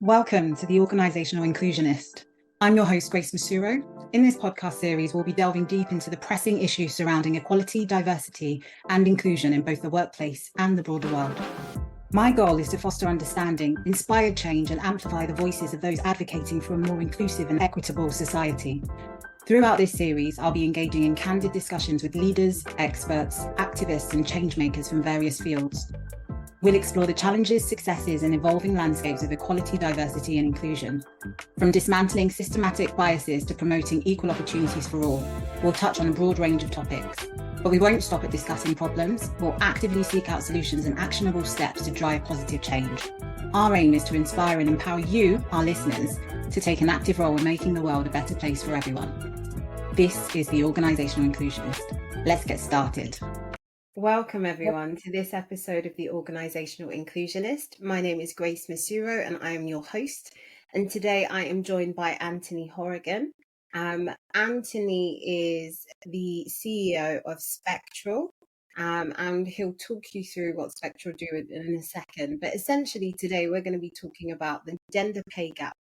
Welcome to the Organisational Inclusionist. I'm your host, Grace Mosuro. In this podcast series, we'll be delving deep into the pressing issues surrounding equality, diversity, and inclusion in both the workplace and the broader world. My goal is to foster understanding, inspire change, and amplify the voices of those advocating for a more inclusive and equitable society. Throughout this series, I'll be engaging in candid discussions with leaders, experts, activists, and changemakers from various fields. We'll explore the challenges, successes, and evolving landscapes of equality, diversity, and inclusion. From dismantling systematic biases to promoting equal opportunities for all, we'll touch on a broad range of topics. But we won't stop at discussing problems. We'll actively seek out solutions and actionable steps to drive positive change. Our aim is to inspire and empower you, our listeners, to take an active role in making the world a better place for everyone. This is the Organisational Inclusionist. Let's get started. Welcome everyone to this episode of the Organisational Inclusionist. My name is Grace Mosuro and I am your host. And today I am joined by Anthony Horrigan. Anthony is the CEO of Spktral, and he'll talk you through what Spktral do in a second. But essentially today we're going to be talking about the gender pay gap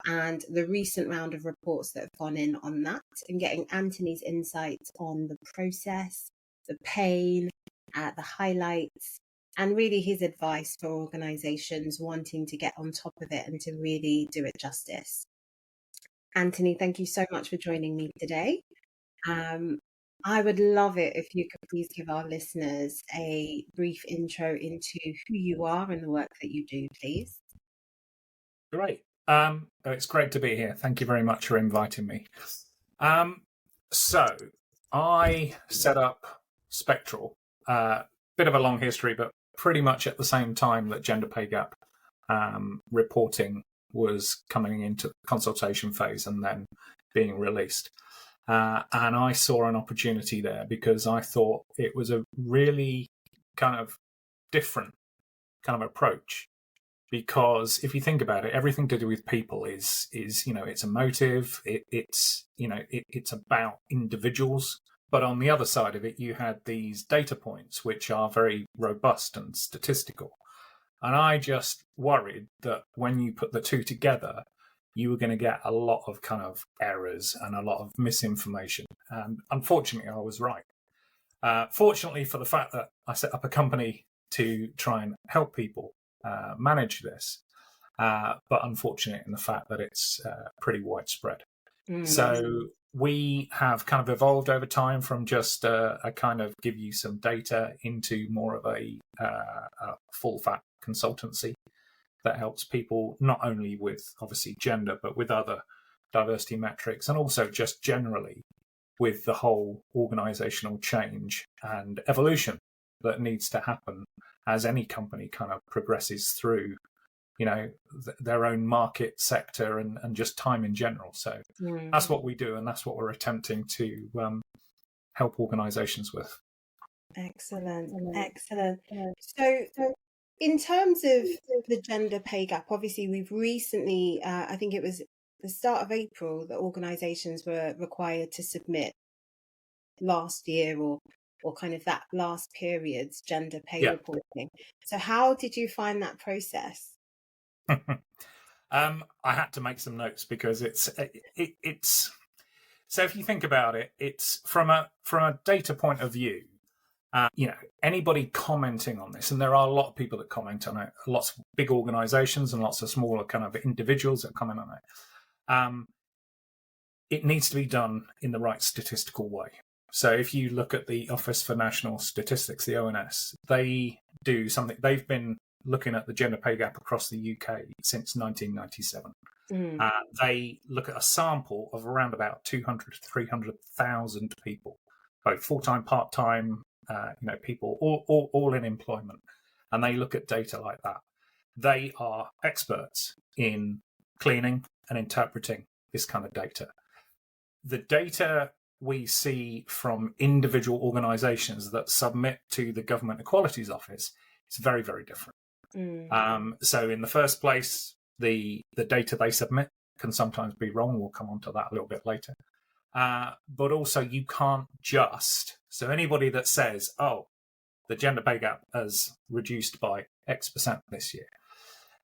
and the recent round of reports that have gone in on that, and getting Anthony's insights on the process, the pain, the highlights, and really his advice for organisations wanting to get on top of it and to really do it justice. Anthony, thank you so much for joining me today. I would love it if you could please give our listeners a brief intro into who you are and the work that you do, please. Great. It's great to be here. Thank you very much for inviting me. So I set up Spktral, bit of a long history, but pretty much at the same time that gender pay gap reporting was coming into the consultation phase and then being released. And I saw an opportunity there because I thought it was a really kind of different kind of approach. Because if you think about it, everything to do with people is it's emotive. It's about individuals. But on the other side of it, you had these data points, which are very robust and statistical. And I just worried that when you put the two together, you were going to get a lot of kind of errors and a lot of misinformation. And unfortunately, I was right. Fortunately, for the fact that I set up a company to try and help people manage this, but unfortunate in the fact that it's pretty widespread. So we have kind of evolved over time from just a kind of give you some data into more of a full fat consultancy that helps people not only with obviously gender, but with other diversity metrics, and also just generally with the whole organizational change and evolution that needs to happen as any company kind of progresses through their own market sector and just time in general. So that's what we do, and that's what we're attempting to help organizations with. Excellent. So in terms of the gender pay gap, obviously we've recently, I think it was the start of April, that organizations were required to submit last year or kind of that last period's gender pay reporting. So how did you find that process? I had to make some notes because it's so if you think about it, it's from a data point of view. Anybody commenting on this, and there are a lot of people that comment on it, lots of big organizations and lots of smaller kind of individuals that comment on it. It needs to be done in the right statistical way. So if you look at the Office for National Statistics, the ONS, they do something. They've been looking at the gender pay gap across the UK since 1997. They look at a sample of around about 200 to 300,000 people, both full-time, part-time, people all in employment. And they look at data like that. They are experts in cleaning and interpreting this kind of data. The data we see from individual organisations that submit to the Government Equalities Office is very, very different. So in the first place, the data they submit can sometimes be wrong. We'll come on to that a little bit later. But also you can't so anybody that says, oh, the gender pay gap has reduced by X% this year,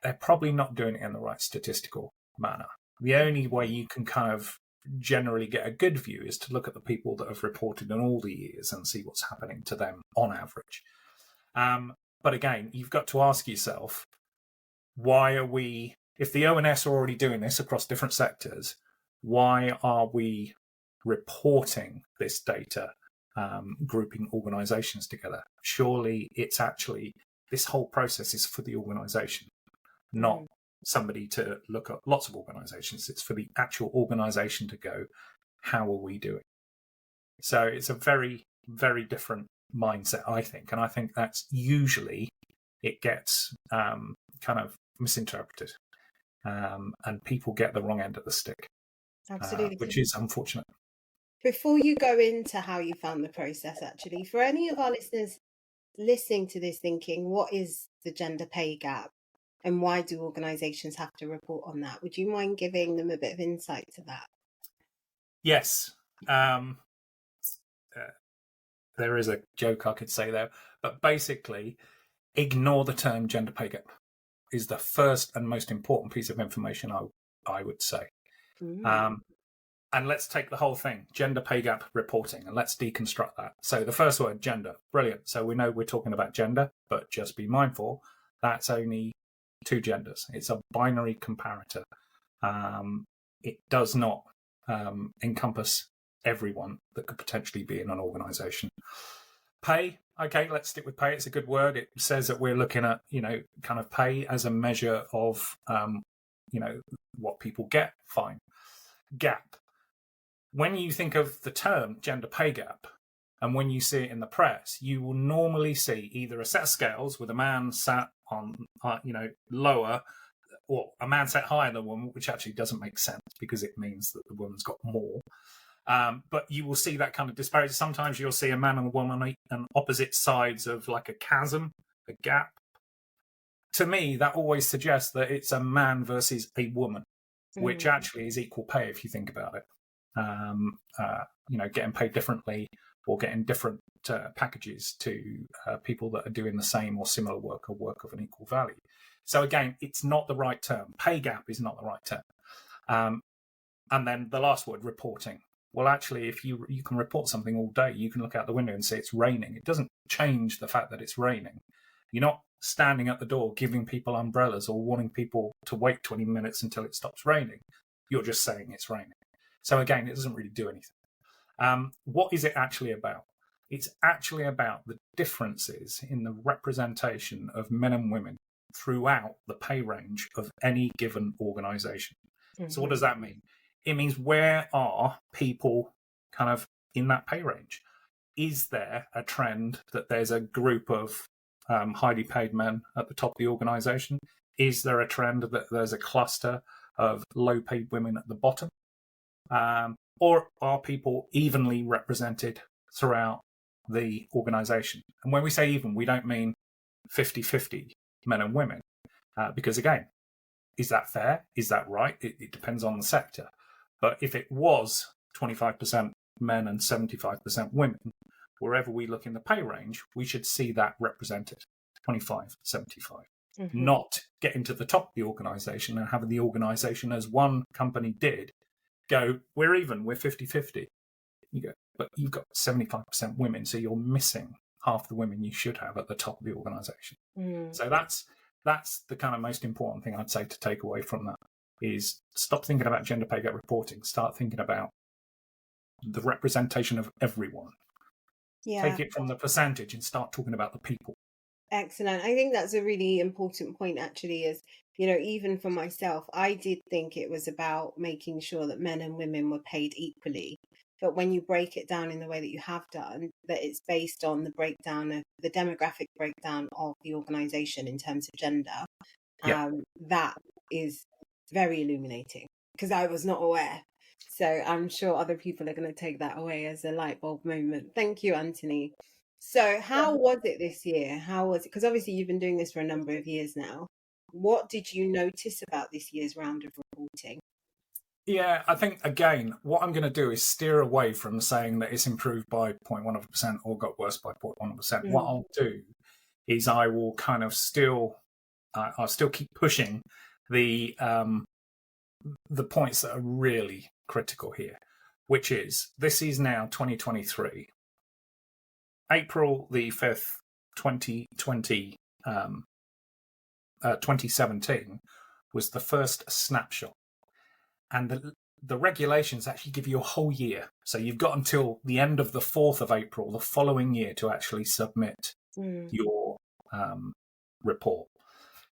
they're probably not doing it in the right statistical manner. The only way you can kind of generally get a good view is to look at the people that have reported in all the years and see what's happening to them on average. But again, you've got to ask yourself, why are we, if the ONS are already doing this across different sectors, why are we reporting this data, grouping organisations together? Surely it's actually, this whole process is for the organisation, not somebody to look at lots of organisations. It's for the actual organisation to go, how are we doing? So it's a very, very different mindset, I think. And I think that's usually, it gets kind of misinterpreted, and people get the wrong end of the stick. Absolutely. Which is unfortunate. Before you go into how you found the process, actually, for any of our listeners listening to this thinking, what is the gender pay gap and why do organisations have to report on that? Would you mind giving them a bit of insight to that? Yes. There is a joke I could say there, but basically, ignore the term gender pay gap is the first and most important piece of information I would say. And let's take the whole thing, gender pay gap reporting, and let's deconstruct that. So the first word, gender, brilliant. So we know we're talking about gender, but just be mindful, that's only two genders. It's a binary comparator. It does not encompass everyone that could potentially be in an organisation. Pay, okay, let's stick with pay. It's a good word. It says that we're looking at, kind of pay as a measure of, what people get. Fine. Gap. When you think of the term gender pay gap, and when you see it in the press, you will normally see either a set of scales with a man sat on, lower, or a man set higher than a woman, which actually doesn't make sense because it means that the woman's got more. But you will see that kind of disparity. Sometimes you'll see a man and a woman on opposite sides of like a chasm, a gap. To me, that always suggests that it's a man versus a woman, which actually is equal pay if you think about it. Getting paid differently or getting different packages to people that are doing the same or similar work or work of an equal value. So again, it's not the right term. Pay gap is not the right term. And then the last word, reporting. Well, actually, if you can report something all day, you can look out the window and say it's raining. It doesn't change the fact that it's raining. You're not standing at the door giving people umbrellas or wanting people to wait 20 minutes until it stops raining. You're just saying it's raining. So again, it doesn't really do anything. What is it actually about? It's actually about the differences in the representation of men and women throughout the pay range of any given organisation. So what does that mean? It means, where are people kind of in that pay range? Is there a trend that there's a group of highly paid men at the top of the organisation? Is there a trend that there's a cluster of low paid women at the bottom? Or are people evenly represented throughout the organisation? And when we say even, we don't mean 50-50 men and women, because again, is that fair? Is that right? It depends on the sector. But if it was 25% men and 75% women, wherever we look in the pay range, we should see that represented, 25-75. Not getting to the top of the organisation and having the organisation, as one company did, go, we're even, we're 50-50. You go, but you've got 75% women, so you're missing half the women you should have at the top of the organisation. So that's the kind of most important thing I'd say to take away from that, is stop thinking about gender pay gap reporting, start thinking about the representation of everyone. Take it from the percentage and start talking about the people. Excellent. I think that's a really important point, actually, is, even for myself, I did think it was about making sure that men and women were paid equally. But when you break it down in the way that you have done, that it's based on the breakdown of the demographic breakdown of the organisation in terms of gender, that is very illuminating, because I was not aware. So I'm sure other people are going to take that away as a light bulb moment. Thank you, Anthony. So how was it this year? How was it? Because obviously you've been doing this for a number of years now. What did you notice about this year's round of reporting? Yeah, I think, again, what I'm going to do is steer away from saying that it's improved by 0.1% or got worse by 0.1%. What I'll do is I will kind of still I'll still keep pushing the points that are really critical here, which is this is now 2023. April the 5th, 2017 was the first snapshot. And the regulations actually give you a whole year. So you've got until the end of the 4th of April, the following year, to actually submit your report.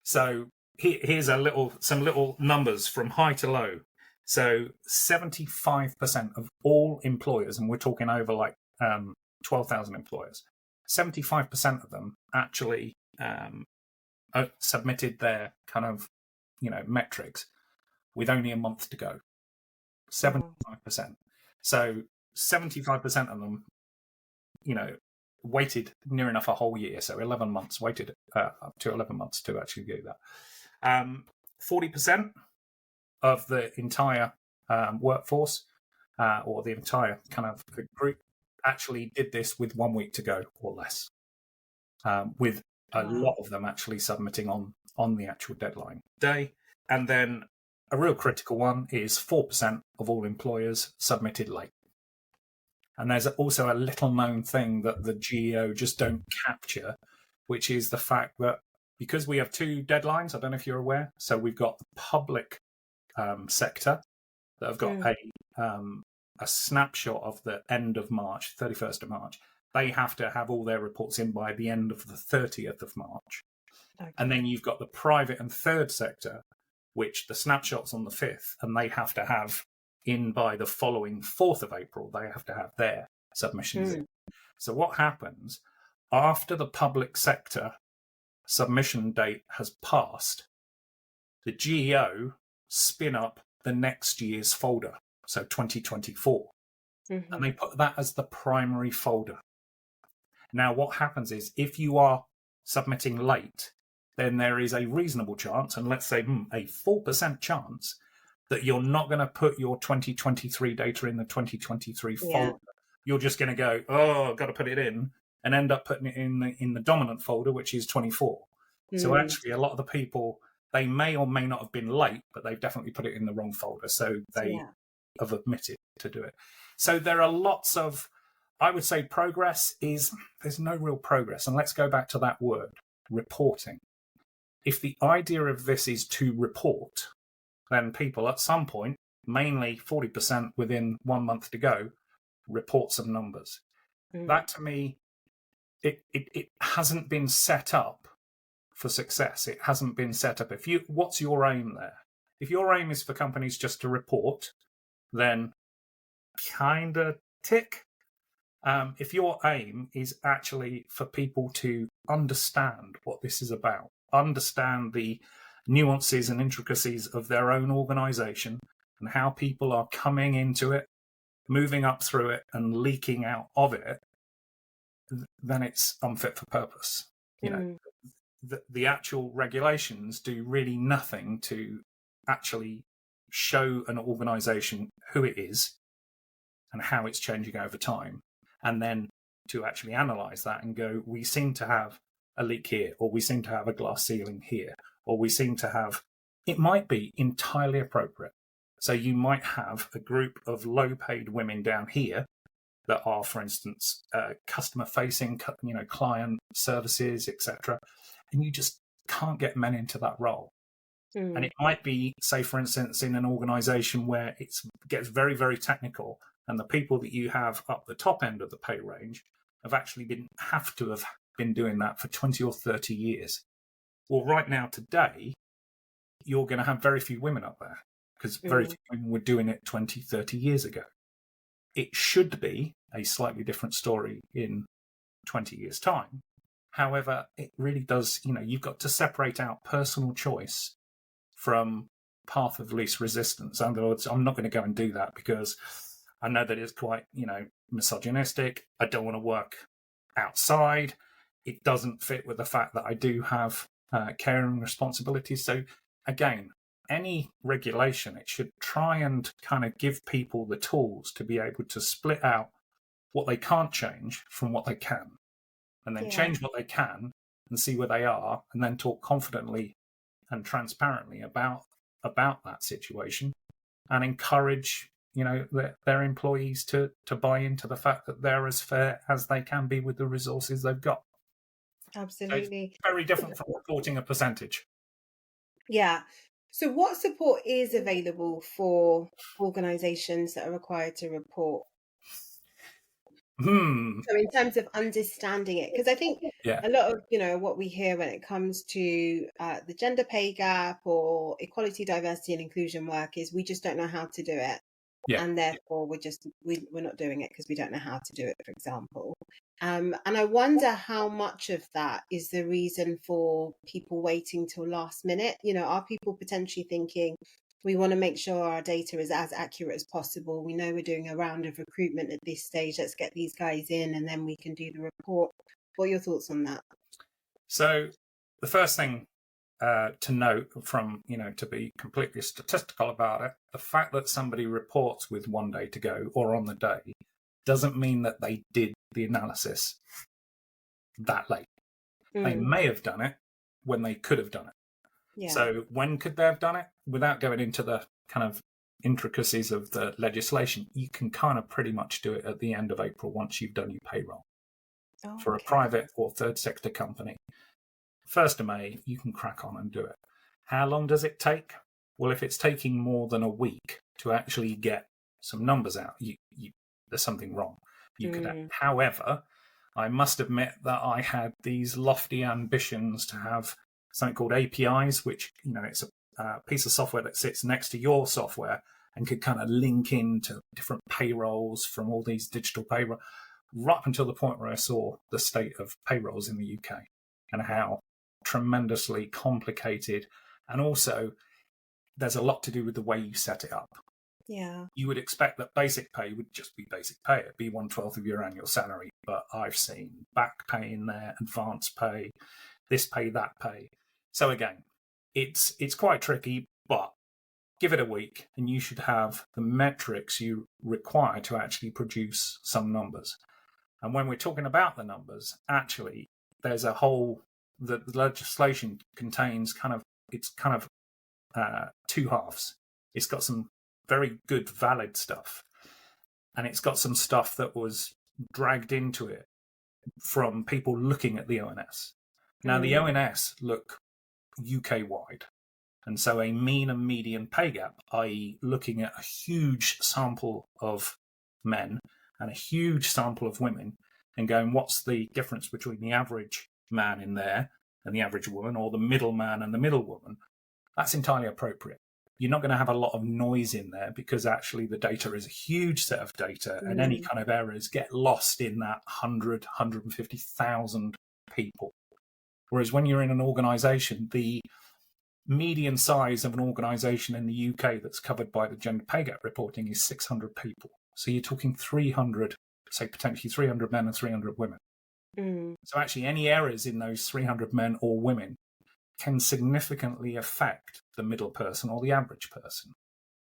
So here's some little numbers from high to low. So 75% of all employers, and we're talking over like 12,000 employers, 75% of them actually submitted their kind of, metrics with only a month to go. 75%. So 75% of them, waited near enough a whole year. So 11 months, waited up to 11 months to actually do that. 40% of the entire workforce or the entire kind of group actually did this with 1 week to go or less, with a lot of them actually submitting on the actual deadline day. And then a real critical one is 4% of all employers submitted late. And there's also a little known thing that the GEO just don't capture, which is the fact that because we have two deadlines, I don't know if you're aware, so we've got the public sector that have got a snapshot of the end of March, 31st of March. They have to have all their reports in by the end of the 30th of March. Okay. And then you've got the private and third sector, which the snapshot's on the 5th, and they have to have in by the following 4th of April. They have to have their submissions in. So what happens after the public sector submission date has passed, the GEO spin up the next year's folder, so 2024, and they put that as the primary folder. Now, what happens is if you are submitting late, then there is a reasonable chance, and let's say a 4% chance, that you're not going to put your 2023 data in the 2023 folder. You're just going to go, I've got to put it in, and end up putting it in the dominant folder, which is 24. So actually, a lot of the people, they may or may not have been late, but they've definitely put it in the wrong folder. So they have admitted to do it. So there are lots of, I would say there's no real progress. And let's go back to that word, reporting. If the idea of this is to report, then people at some point, mainly 40% within 1 month to go, report some numbers. That to me, it hasn't been set up for success. It hasn't been set up. What's your aim there? If your aim is for companies just to report, then kind of tick. If your aim is actually for people to understand what this is about, understand the nuances and intricacies of their own organization and how people are coming into it, moving up through it and leaking out of it, then it's unfit for purpose. The actual regulations do really nothing to actually show an organization who it is and how it's changing over time, and then to actually analyze that and go, we seem to have a leak here, or we seem to have a glass ceiling here, or we seem to have, it might be entirely appropriate. So you might have a group of low-paid women down here that are, for instance, customer-facing, client services, etc., and you just can't get men into that role. And it might be, say, for instance, in an organization where it gets very, very technical, and the people that you have up the top end of the pay range have actually have been doing that for 20 or 30 years. Well, right now, today, you're going to have very few women up there because very few women were doing it 20, 30 years ago. It should be a slightly different story in 20 years' time. However, it really does, you've got to separate out personal choice from path of least resistance. In other words, I'm not going to go and do that because I know that it's quite, misogynistic. I don't want to work outside. It doesn't fit with the fact that I do have care and responsibilities. So again, any regulation, it should try and kind of give people the tools to be able to split out what they can't change from what they can, and then change what they can and see where they are, and then talk confidently and transparently about that situation, and encourage their employees to buy into the fact that they're as fair as they can be with the resources they've got. Absolutely. So it's very different from reporting a percentage. Yeah. So what support is available for organizations that are required to report? So in terms of understanding it, because I think a lot of, what we hear when it comes to the gender pay gap or equality, diversity and inclusion work is we just don't know how to do it. Yeah. And therefore we're not doing it because we don't know how to do it, for example. And I wonder how much of that is the reason for people waiting till last minute. Are people potentially thinking, we want to make sure our data is as accurate as possible. We know we're doing a round of recruitment at this stage. Let's get these guys in and then we can do the report. What are your thoughts on that? So the first thing to note from, to be completely statistical about it, the fact that somebody reports with 1 day to go or on the day doesn't mean that they did the analysis that late. They may have done it when they could have done it. Yeah. So when could they have done it? Without going into the kind of intricacies of the legislation, you can kind of pretty much do it at the end of April once you've done your payroll. For a private or third sector company. 1st of May, you can crack on and do it. How long does it take? Well, if it's taking more than a week to actually get some numbers out, there's something wrong. However, I must admit that I had these lofty ambitions to have something called APIs, which, it's a piece of software that sits next to your software and could kind of link into different payrolls from all these digital payroll, right up until the point where I saw the state of payrolls in the UK and how tremendously complicated, and also there's a lot to do with the way you set it up. Yeah. You would expect that basic pay would just be basic pay. It'd be 1/12 of your annual salary. But I've seen back pay in there, advance pay, this pay, that pay. So again, it's quite tricky, but give it a week and you should have the metrics you require to actually produce some numbers. And when we're talking about the numbers, actually, there's a whole, the legislation contains it's 2 halves. It's got some very good, valid stuff. And it's got some stuff that was dragged into it from people looking at the ONS. Now, the ONS look UK-wide. And so a mean and median pay gap, i.e. looking at a huge sample of men and a huge sample of women and going, what's the difference between the average man in there and the average woman, or the middle man and the middle woman? That's entirely appropriate. You're not going to have a lot of noise in there because actually the data is a huge set of data and any kind of errors get lost in that 100, 150,000 people. Whereas when you're in an organisation, the median size of an organisation in the UK that's covered by the gender pay gap reporting is 600 people. So you're talking 300, say potentially 300 men and 300 women. So actually any errors in those 300 men or women can significantly affect the middle person or the average person.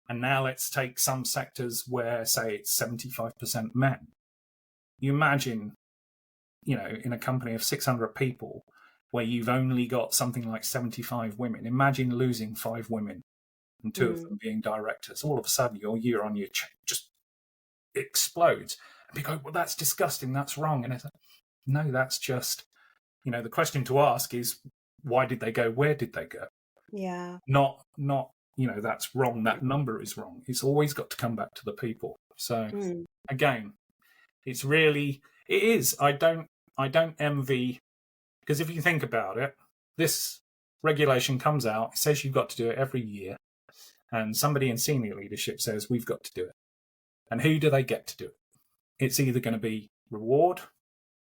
And now let's take some sectors where, say, it's 75% men. You imagine, in a company of 600 people where you've only got something like 75 women. Imagine losing 5 women and 2 of them being directors. All of a sudden, your year-on-year change just explodes. And people go, well, that's disgusting, that's wrong. And it's like, no, that's just, the question to ask is, why did they go? Where did they go? Yeah. Not, that's wrong. That number is wrong. It's always got to come back to the people. So again, it is. I don't envy, because if you think about it, this regulation comes out, it says you've got to do it every year. And somebody in senior leadership says, we've got to do it. And who do they get to do it? It's either going to be reward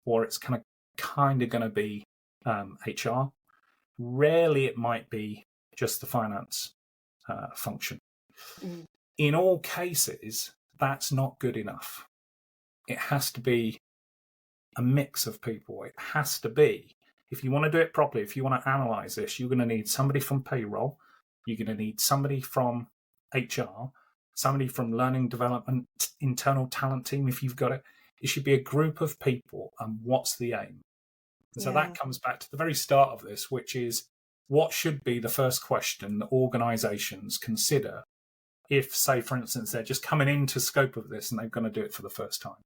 or it's kind of going to be HR. Rarely it might be just the finance function. In all cases, that's not good enough. It has to be a mix of people. It has to be, if you want to do it properly, if you want to analyze this, you're going to need somebody from payroll, you're going to need somebody from HR, somebody from learning development, internal talent team, if you've got it. It should be a group of people, and what's the aim? And so that comes back to the very start of this, which is what should be the first question that organisations consider if, say, for instance, they're just coming into scope of this and they're going to do it for the first time?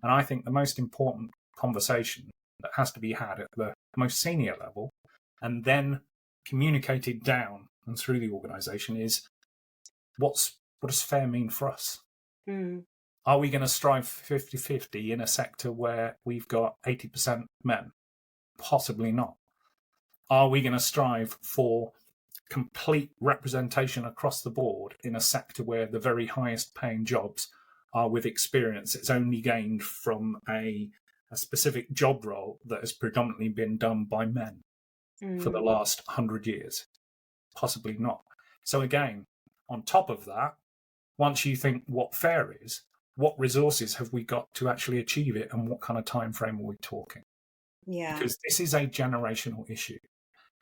And I think the most important conversation that has to be had at the most senior level and then communicated down and through the organisation is, what does fair mean for us? Are we going to strive 50-50 in a sector where we've got 80% men? Possibly not. Are we going to strive for complete representation across the board in a sector where the very highest paying jobs are with experience it's only gained from a specific job role that has predominantly been done by men for the last 100 years? Possibly not. So again, on top of that, once you think what fair is, what resources have we got to actually achieve it, and what kind of time frame are we talking? Yeah. Because this is a generational issue.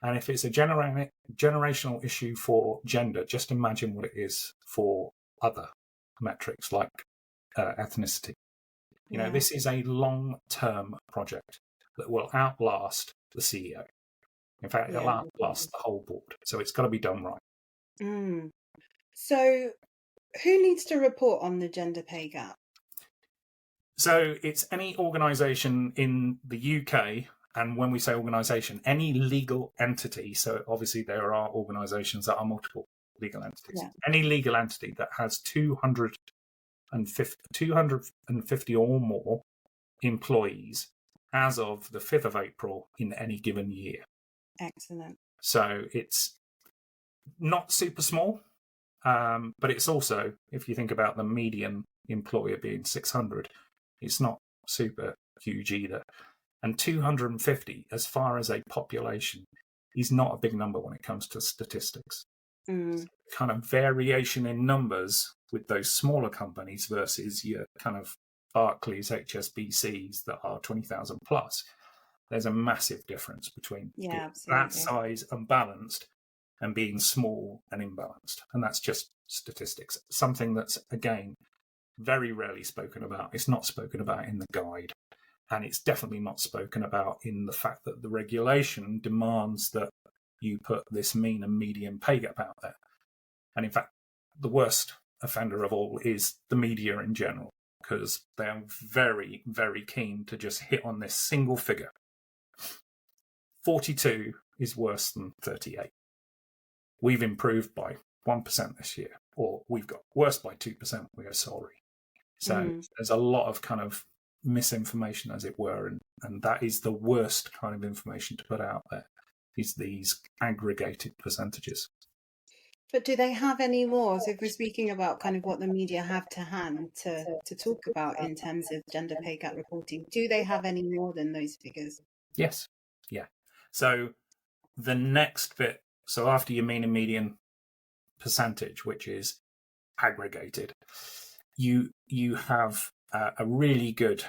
And if it's a generational issue for gender, just imagine what it is for other metrics like ethnicity. You know, this is a long-term project that will outlast the CEO. In fact, it'll outlast the whole board. So it's got to be done right. So who needs to report on the gender pay gap? So it's any organisation in the UK, and when we say organisation, any legal entity. So obviously there are organisations that are multiple legal entities. Yeah. Any legal entity that has 250 or more employees as of the 5th of April in any given year. Excellent. So it's not super small, but it's also, if you think about the median employer being 600, it's not super huge either. And 250, as far as a population, is not a big number when it comes to statistics. Kind of variation in numbers with those smaller companies versus your kind of Barclays, HSBCs that are 20,000 plus. There's a massive difference between that size unbalanced and being small and imbalanced. And that's just statistics. Something that's, again, very rarely spoken about. It's not spoken about in the guide. And it's definitely not spoken about in the fact that the regulation demands that you put this mean and median pay gap out there. And in fact, the worst offender of all is the media in general, because they are very, very keen to just hit on this single figure. 42 is worse than 38. We've improved by 1% this year, or we've got worse by 2%. We go sorry. So there's a lot of kind of misinformation, as it were, and that is the worst kind of information to put out there, is these aggregated percentages. But do they have any more? So if we're speaking about kind of what the media have to hand to talk about in terms of gender pay gap reporting, do they have any more than those figures? Yes. Yeah. So the next bit, so after your mean and median percentage, which is aggregated, you have a really good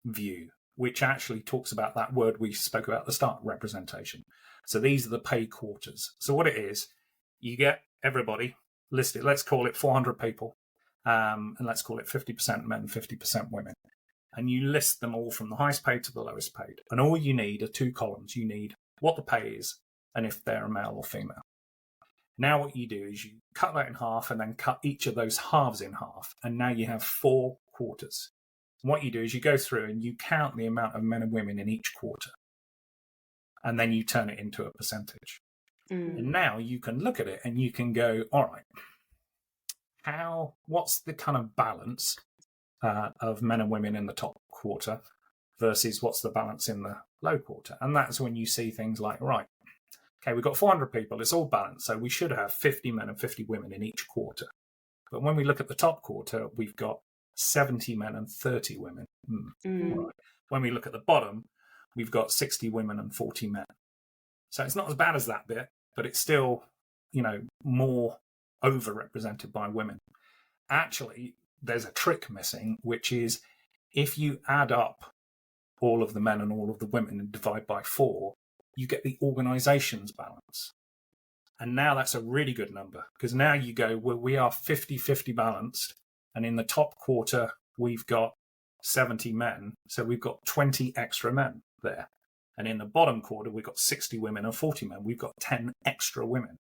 view, which actually talks about that word we spoke about at the start, representation. So these are the pay quarters. So what it is, you get everybody listed. Let's call it 400 people, and let's call it 50% men, 50% women. And you list them all from the highest paid to the lowest paid. And all you need are two columns. You need what the pay is and if they're a male or female. Now what you do is you cut that in half and then cut each of those halves in half. And now you have 4 quarters. And what you do is you go through and you count the amount of men and women in each quarter. And then you turn it into a percentage. And now you can look at it and you can go, all right, what's the kind of balance of men and women in the top quarter versus what's the balance in the low quarter? And that's when you see things like, right, okay, we've got 400 people, it's all balanced, so we should have 50 men and 50 women in each quarter. But when we look at the top quarter, we've got 70 men and 30 women. Right. When we look at the bottom, we've got 60 women and 40 men. So it's not as bad as that bit, but it's still, more overrepresented by women. Actually, there's a trick missing, which is if you add up all of the men and all of the women and divide by 4, you get the organisation's balance. And now that's a really good number, because now you go, well, we are 50-50 balanced, and in the top quarter, we've got 70 men, so we've got 20 extra men there. And in the bottom quarter, we've got 60 women and 40 men. We've got 10 extra women.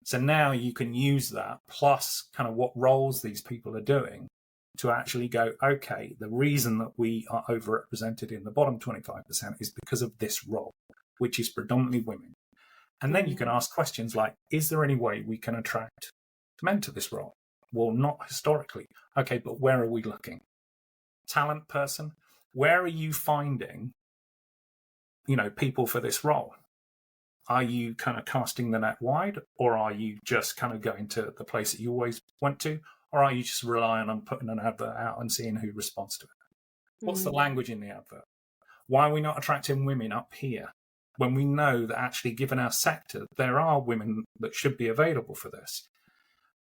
So now you can use that plus kind of what roles these people are doing to actually go, okay, the reason that we are overrepresented in the bottom 25% is because of this role, which is predominantly women. And then you can ask questions like, is there any way we can attract men to this role? Well, not historically. Okay, but where are we looking? Talent person, where are you finding, people for this role? Are you kind of casting the net wide, or are you just kind of going to the place that you always went to? Or are you just relying on putting an advert out and seeing who responds to it? What's the language in the advert? Why are we not attracting women up here when we know that actually, given our sector, there are women that should be available for this?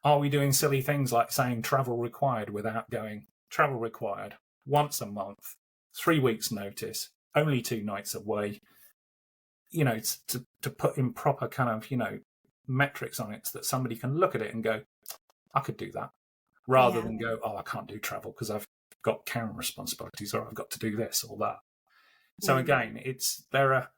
Are we doing silly things like saying travel required without going travel required once a month, 3 weeks notice, only 2 nights away, to put in proper kind of, metrics on it so that somebody can look at it and go, I could do that. Rather than go, I can't do travel because I've got caring responsibilities or I've got to do this or that. So again, there are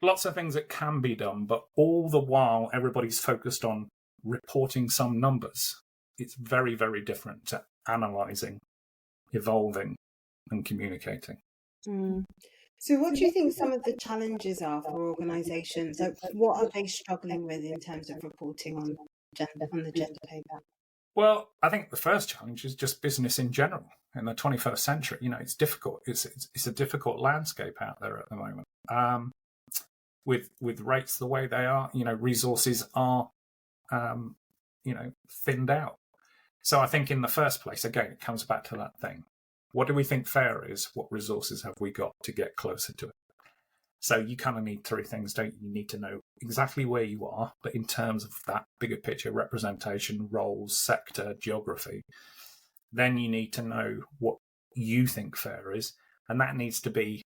lots of things that can be done, but all the while everybody's focused on reporting some numbers. It's very, very different to analysing, evolving and communicating. So what do you think some of the challenges are for organisations? Like, what are they struggling with in terms of reporting on the gender pay gap? Well, I think the first challenge is just business in general. In the 21st century, it's difficult. It's a difficult landscape out there at the moment. With rates the way they are, resources are, thinned out. So I think in the first place, again, it comes back to that thing. What do we think fair is? What resources have we got to get closer to it? So you kind of need 3 things, don't you? You need to know exactly where you are, but in terms of that bigger picture, representation, roles, sector, geography, then you need to know what you think fair is. And that needs to be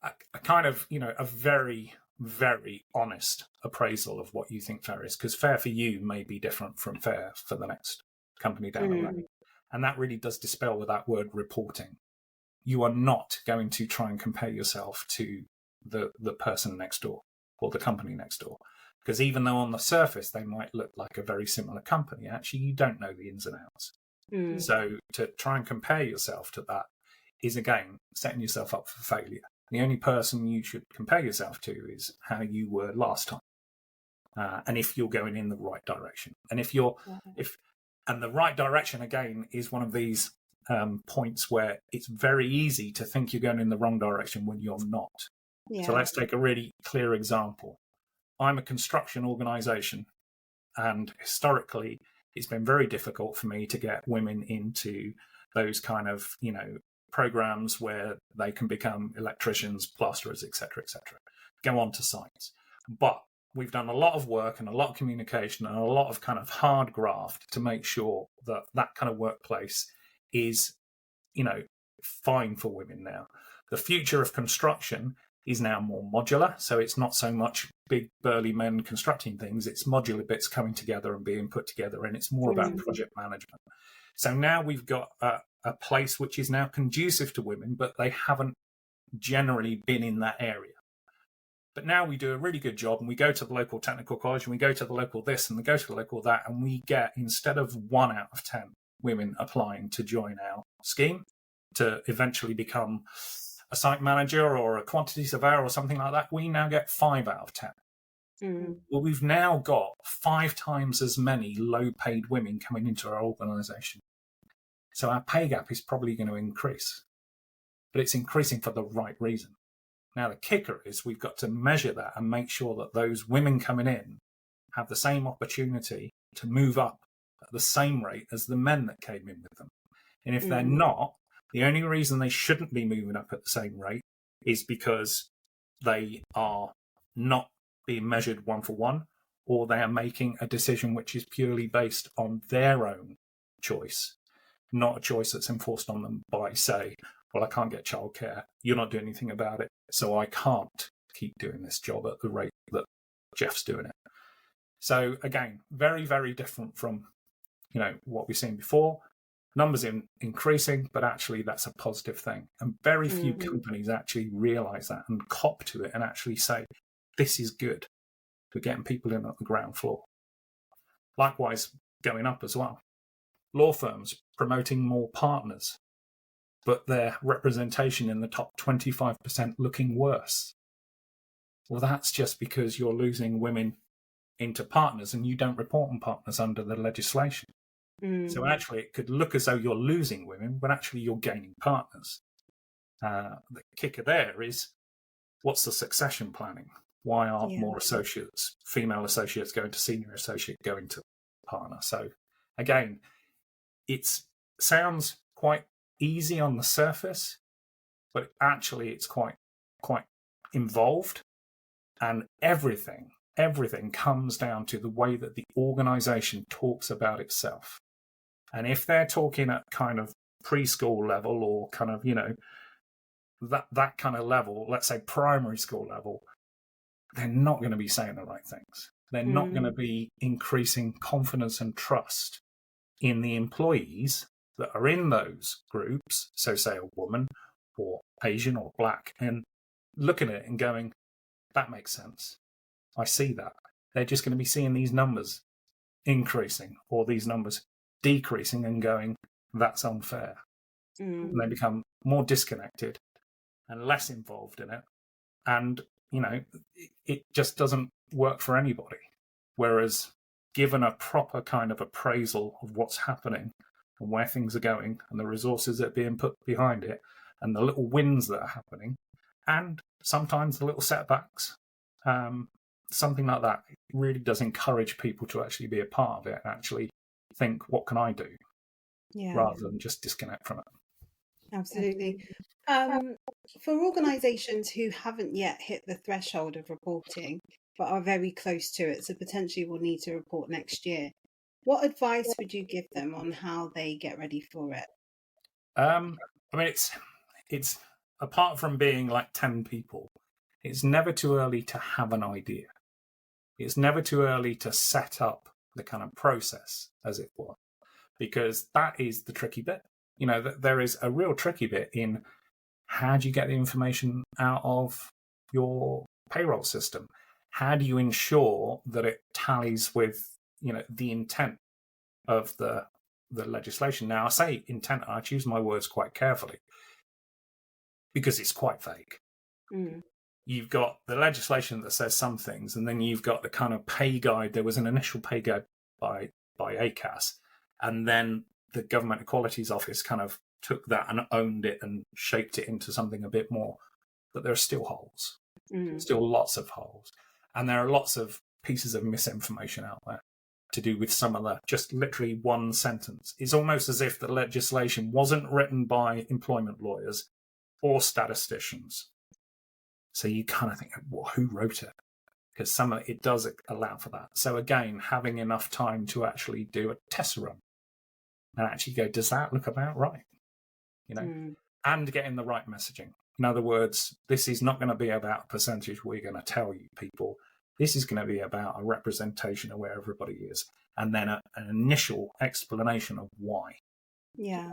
a kind of, a very, very honest appraisal of what you think fair is, because fair for you may be different from fair for the next company down the road. And that really does dispel with that word reporting. You are not going to try and compare yourself to the person next door or the company next door. Because even though on the surface they might look like a very similar company, actually you don't know the ins and outs. So to try and compare yourself to that is, again, setting yourself up for failure. The only person you should compare yourself to is how you were last time. And if you're going in the right direction. And and the right direction, again, is one of these points where it's very easy to think you're going in the wrong direction when you're not. So let's take a really clear example. I'm a construction organisation, and historically it's been very difficult for me to get women into those kind of, programs where they can become electricians, plasterers, etc., go on to sites. But we've done a lot of work and a lot of communication and a lot of kind of hard graft to make sure that that kind of workplace is, fine for women now. The future of construction is now more modular. So it's not so much big burly men constructing things. It's modular bits coming together and being put together. And it's more about project management. So now we've got a place which is now conducive to women, but they haven't generally been in that area. But now we do a really good job, and we go to the local technical college, and we go to the local this, and we go to the local that, and we get, instead of 1 out of 10 women applying to join our scheme, to eventually become a site manager or a quantity surveyor or something like that, we now get 5 out of 10. Well, we've now got 5 times as many low-paid women coming into our organisation. So our pay gap is probably going to increase, but it's increasing for the right reason. Now, the kicker is we've got to measure that and make sure that those women coming in have the same opportunity to move up at the same rate as the men that came in with them. And if they're not, the only reason they shouldn't be moving up at the same rate is because they are not being measured 1-for-1, or they are making a decision which is purely based on their own choice, not a choice that's enforced on them by, say, well, I can't get childcare, you're not doing anything about it, so I can't keep doing this job at the rate that Jeff's doing it. So again, very, very different from, what we've seen before. numbers increasing, but actually that's a positive thing. And very few companies actually realize that and cop to it and actually say, this is good. We're getting people in at the ground floor. Likewise, going up as well. Law firms promoting more partners, but their representation in the top 25% looking worse. Well, that's just because you're losing women into partners and you don't report on partners under the legislation. So actually it could look as though you're losing women, but actually you're gaining partners. The kicker there is, what's the succession planning? Why aren't more associates, female associates going to senior associate, going to partner? So again, it sounds quite easy on the surface, but actually it's quite involved, and everything comes down to the way that the organization talks about itself. And if they're talking at kind of preschool level or kind of, that kind of level, let's say primary school level, they're not going to be saying the right things. They're not going to be increasing confidence and trust in the employees that are in those groups. So say a woman or Asian or black, and looking at it and going, that makes sense. I see that. They're just going to be seeing these numbers increasing or these numbers decreasing and going, that's unfair. And they become more disconnected and less involved in it. And, it just doesn't work for anybody. Whereas given a proper kind of appraisal of what's happening and where things are going and the resources that are being put behind it and the little wins that are happening and sometimes the little setbacks, something like that really does encourage people to actually be a part of it and actually think, what can I do? Rather than just disconnect from it. Absolutely. For organisations who haven't yet hit the threshold of reporting, but are very close to it, so potentially will need to report next year, what advice would you give them on how they get ready for it? It's apart from being like 10 people, it's never too early to have an idea. It's never too early to set up the kind of process, as it were, because that is the tricky bit. There is a real tricky bit in how do you get the information out of your payroll system? How do you ensure that it tallies with, the intent of the legislation? Now, I say intent, I choose my words quite carefully because it's quite vague. You've got the legislation that says some things, and then you've got the kind of pay guide. There was an initial pay guide by ACAS, and then the Government Equalities Office kind of took that and owned it and shaped it into something a bit more. But there are still holes, still lots of holes. And there are lots of pieces of misinformation out there to do with some of the just literally one sentence. It's almost as if the legislation wasn't written by employment lawyers or statisticians. So you kind of think, well, who wrote it? Because some of it does allow for that. So again, having enough time to actually do a test run and actually go, does that look about right? And getting the right messaging. In other words, this is not going to be about a percentage we're going to tell you people. This is going to be about a representation of where everybody is, and then an initial explanation of why. Yeah.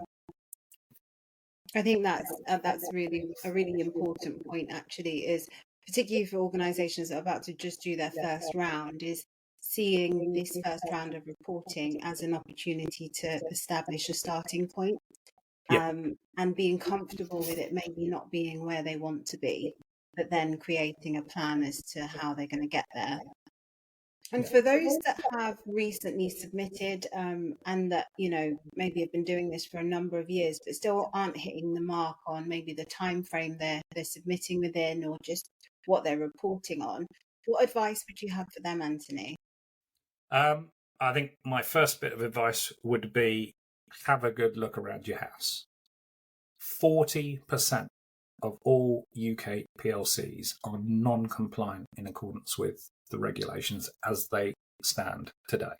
I think that's really a really important point, actually, is particularly for organisations that are about to just do their first round, is seeing this first round of reporting as an opportunity to establish a starting point, and being comfortable with it maybe not being where they want to be, but then creating a plan as to how they're going to get there. And for those that have recently submitted and that, maybe have been doing this for a number of years, but still aren't hitting the mark on maybe the time frame they're submitting within, or just what they're reporting on, what advice would you have for them, Anthony? I think my first bit of advice would be, have a good look around your house. 40% of all UK PLCs are non-compliant in accordance with the regulations as they stand today.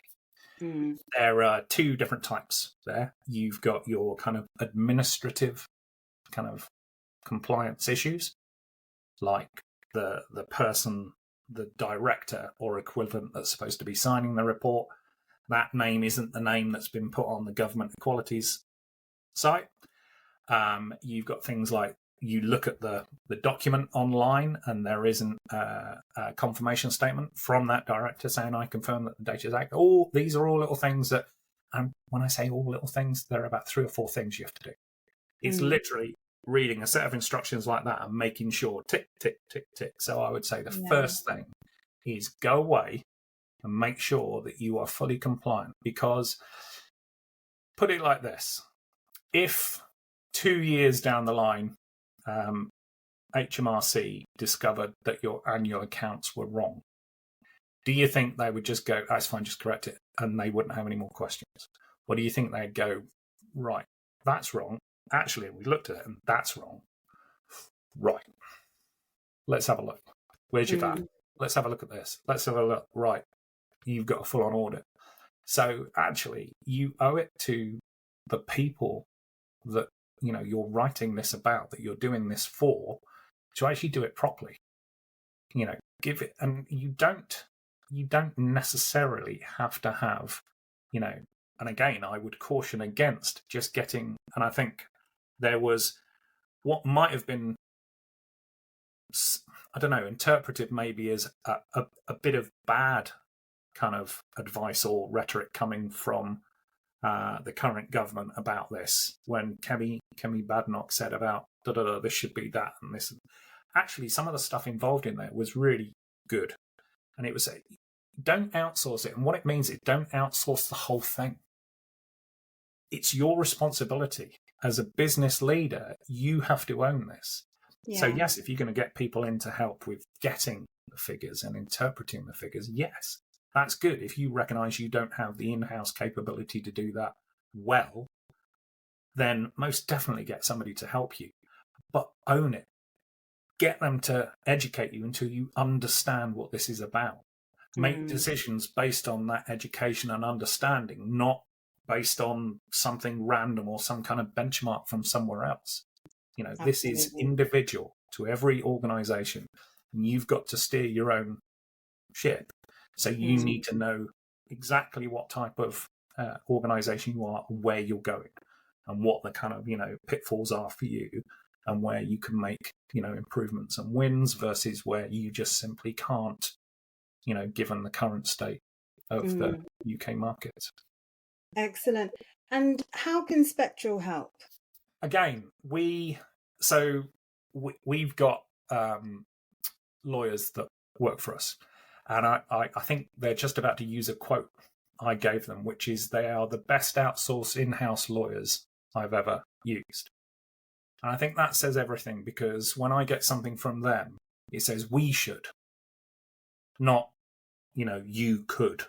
There are two different types there. You've got your kind of administrative kind of compliance issues, like the person, the director or equivalent that's supposed to be signing the report. That name isn't the name that's been put on the Government Equalities site. You've got things like you look at the document online and there isn't a confirmation statement from that director saying, I confirm that the data is accurate. These are all little things that, and when I say all little things, there are about 3 or 4 things you have to do. It's literally reading a set of instructions like that and making sure tick, tick, tick, tick. So I would say the first thing is go away and make sure that you are fully compliant, because put it like this, if 2 years down the line, HMRC discovered that your annual accounts were wrong, do you think they would just go, that's fine, just correct it, and they wouldn't have any more questions? Or do you think they'd go, right, that's wrong. Actually, we looked at it and that's wrong. Right. Let's have a look. Where's your VAT? Let's have a look at this. Let's have a look. Right. You've got a full-on audit. So actually, you owe it to the people that, you know, you're writing this about, that you're doing this for, to actually do it properly. You know, give it, and you don't necessarily have to have, you know, and again, I would caution against just getting, and I think there was what might have been, I don't know, interpreted maybe as a bit of bad kind of advice or rhetoric coming from the current government about this, when Kemi Badenoch said about this should be that and this. Actually, some of the stuff involved in there was really good, and it was don't outsource it. And what it means is don't outsource the whole thing. It's your responsibility as a business leader. You have to own this. Yeah. So yes, if you're going to get people in to help with getting the figures and interpreting the figures, yes, that's good. If you recognise you don't have the in-house capability to do that well, then most definitely get somebody to help you. But own it. Get them to educate you until you understand what this is about. Make decisions based on that education and understanding, not based on something random or some kind of benchmark from somewhere else. You know, Absolutely. This is individual to every organisation, and you've got to steer your own ship. So you need to know exactly what type of organisation you are, where you're going, and what the kind of, you know, pitfalls are for you, and where you can make, you know, improvements and wins versus where you just simply can't, you know, given the current state of the UK markets. Excellent. And how can Spktral help? Again, we've got lawyers that work for us, and I think they're just about to use a quote I gave them, which is, they are the best outsourced in-house lawyers I've ever used. And I think that says everything, because when I get something from them, it says we should, not, you know, you could.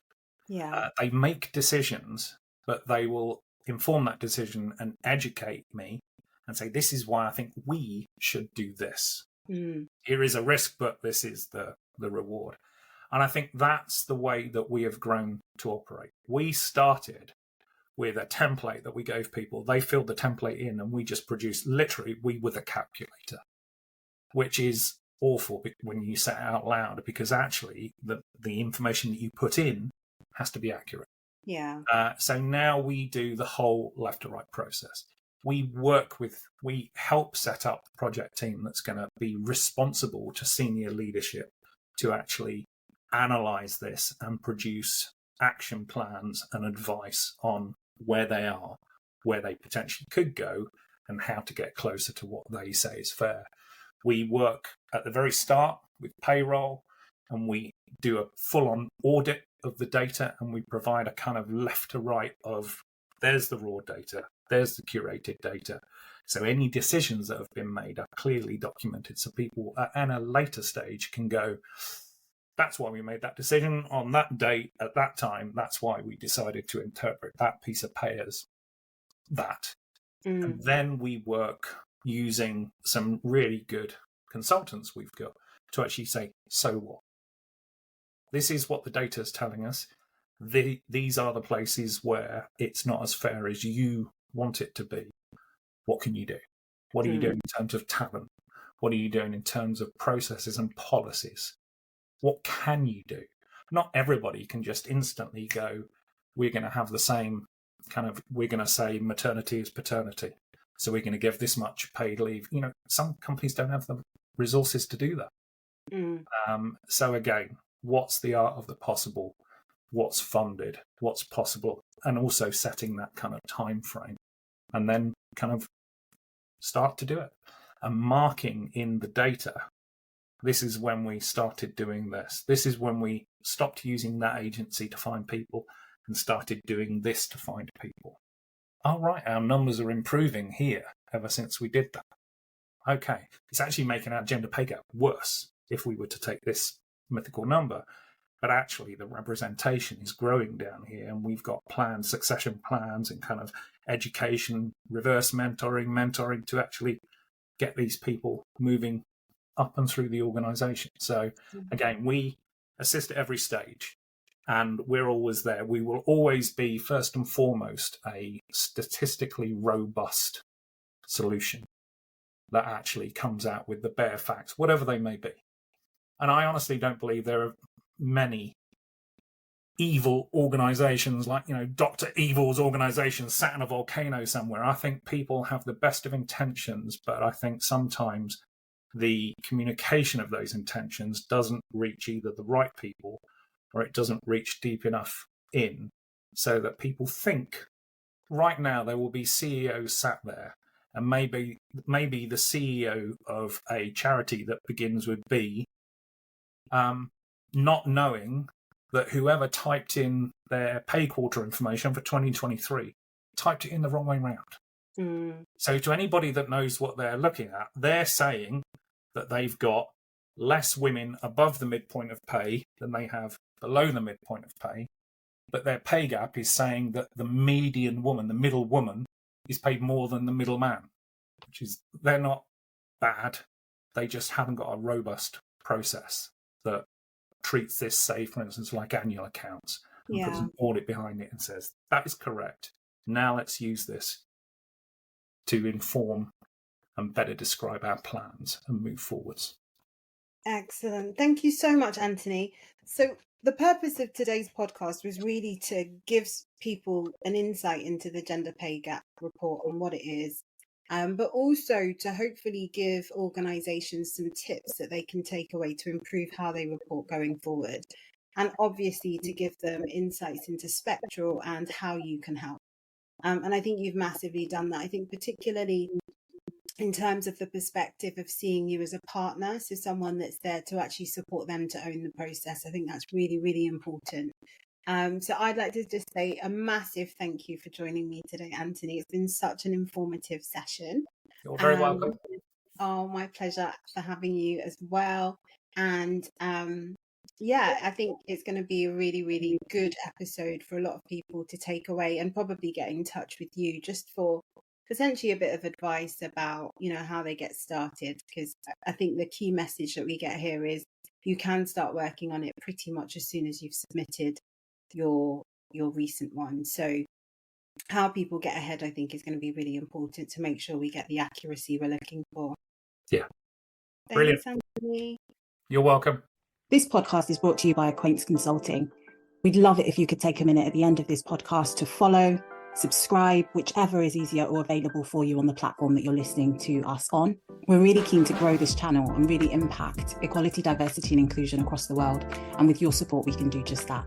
Yeah. They make decisions, but they will inform that decision and educate me and say, this is why I think we should do this. Here is a risk, but this is the reward. And I think that's the way that we have grown to operate. We started with a template that we gave people. They filled the template in, and we just produced, literally, we were the calculator, which is awful when you say it out loud, because actually the information that you put in has to be accurate. Yeah. So now we do the whole left to right process. We help set up the project team that's going to be responsible to senior leadership to actually analyze this and produce action plans and advice on where they are, where they potentially could go, and how to get closer to what they say is fair. We work at the very start with payroll, and we do a full-on audit of the data, and we provide a kind of left to right of, there's the raw data, there's the curated data. So any decisions that have been made are clearly documented, so people at a later stage can go, that's why we made that decision on that date at that time. That's why we decided to interpret that piece of pay as that. And then we work using some really good consultants we've got to actually say, so what? This is what the data is telling us. These are the places where it's not as fair as you want it to be. What can you do? What are you doing in terms of talent? What are you doing in terms of processes and policies? What can you do? Not everybody can just instantly go, we're going to have the same we're going to say maternity is paternity. So we're going to give this much paid leave. Some companies don't have the resources to do that. So again, what's the art of the possible? What's funded? What's possible? And also setting that kind of time frame, and then kind of start to do it. And marking in the data, this is when we started doing this. This is when we stopped using that agency to find people and started doing this to find people. All right, our numbers are improving here ever since we did that. Okay, it's actually making our gender pay gap worse if we were to take this mythical number. But actually, the representation is growing down here, and we've got plans, succession plans, and kind of education, reverse mentoring to actually get these people moving up and through the organization. So again, we assist at every stage, and we're always there. We will always be, first and foremost, a statistically robust solution that actually comes out with the bare facts, whatever they may be. And I honestly don't believe there are many evil organizations like, Dr. Evil's organization sat in a volcano somewhere. I think people have the best of intentions, but I think sometimes the communication of those intentions doesn't reach either the right people or it doesn't reach deep enough in so that people think. Right now there will be CEOs sat there, and maybe the CEO of a charity that begins with B, not knowing that whoever typed in their pay quarter information for 2023 typed it in the wrong way round. So to anybody that knows what they're looking at, they're saying that they've got less women above the midpoint of pay than they have below the midpoint of pay, but their pay gap is saying that the median woman, the middle woman, is paid more than the middle man, which is, they're not bad. They just haven't got a robust process that treats this, say, for instance, like annual accounts, and puts an audit behind it and says, that is correct. Now let's use this to inform and better describe our plans and move forwards. Excellent. Thank you so much, Anthony. So the purpose of today's podcast was really to give people an insight into the gender pay gap report and what it is, but also to hopefully give organisations some tips that they can take away to improve how they report going forward, and obviously to give them insights into Spktral and how you can help. And I think you've massively done that. I think particularly in terms of the perspective of seeing you as a partner, so someone that's there to actually support them to own the process. I think that's really, really important. So I'd like to just say a massive thank you for joining me today, Anthony. It's been such an informative session. You're very welcome. Oh, my pleasure for having you as well. And I think it's going to be a really, really good episode for a lot of people to take away and probably get in touch with you just for potentially a bit of advice about, how they get started. Because I think the key message that we get here is you can start working on it pretty much as soon as you've submitted your recent one. So how people get ahead, I think, is going to be really important to make sure we get the accuracy we're looking for. Yeah. Brilliant. Thanks, Anthony. You're welcome. This podcast is brought to you by Acquaintance Consulting. We'd love it if you could take a minute at the end of this podcast to follow, subscribe, whichever is easier or available for you on the platform that you're listening to us on. We're really keen to grow this channel and really impact equality, diversity and inclusion across the world. And with your support, we can do just that.